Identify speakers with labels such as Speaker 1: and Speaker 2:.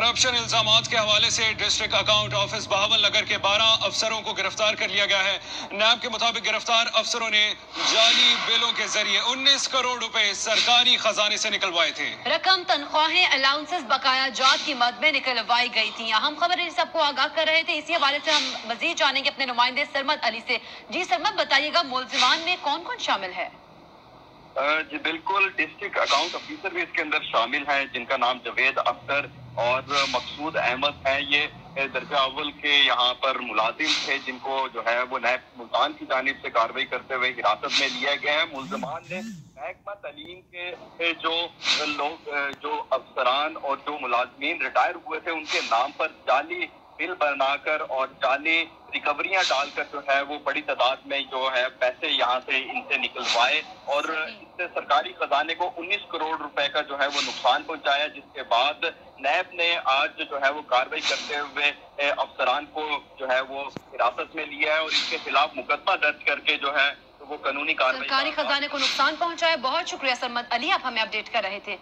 Speaker 1: Corruption इल्जामात के हवाले से डिस्ट्रिक्ट अकाउंट ऑफिस बहावलनगर के 12 अफसरों को गिरफ्तार कर लिया गया है। नैब के मुताबिक गिरफ्तार अफसरों ने जाली बिलों के जरिए 19 करोड़ रुपए सरकारी खजाने से निकलवाए थे।
Speaker 2: रकम, तनख्वाहें, अलाउंसेस, बकाया जात की मद में निकलवाई गई थी। अहम खबर इस सबको आगाह कर रहे थे। इसी हवाले से हम मजीद जानेंगे अपने नुमाइंदे सरमद अली से। जी सरमद, बताइएगा मुल्जिमान में कौन कौन शामिल है?
Speaker 3: जी बिल्कुल, डिस्ट्रिक्ट अकाउंट ऑफिसर भी इसके अंदर शामिल हैं, जिनका नाम जावेद अख्तर और मकसूद अहमद है। ये दर्जा अव्वल के यहाँ पर मुलाजिम थे, जिनको जो है वो नैब मुल्तान की जानिब से कार्रवाई करते हुए हिरासत में लिया गया है। मुल्जिमान ने महकमा तालीम के जो लोग, जो अफसरान और जो मुलाजमीन रिटायर हुए थे, उनके नाम पर जाली बिल बनाकर और जाली रिकवरियां डालकर जो है वो बड़ी तादाद में जो है पैसे यहाँ से इनसे निकलवाए और इससे सरकारी खजाने को 19 करोड़ रुपए का जो है वो नुकसान पहुंचाया। जिसके बाद नैब ने आज जो है वो कार्रवाई करते हुए अफसरान को जो है वो हिरासत में लिया है और इसके खिलाफ मुकदमा दर्ज करके जो है तो वो कानूनी कार्रवाई।
Speaker 2: सरकारी खजाने को नुकसान पहुंचाया। बहुत शुक्रिया सरमद अली, आप हमें अपडेट कर रहे थे।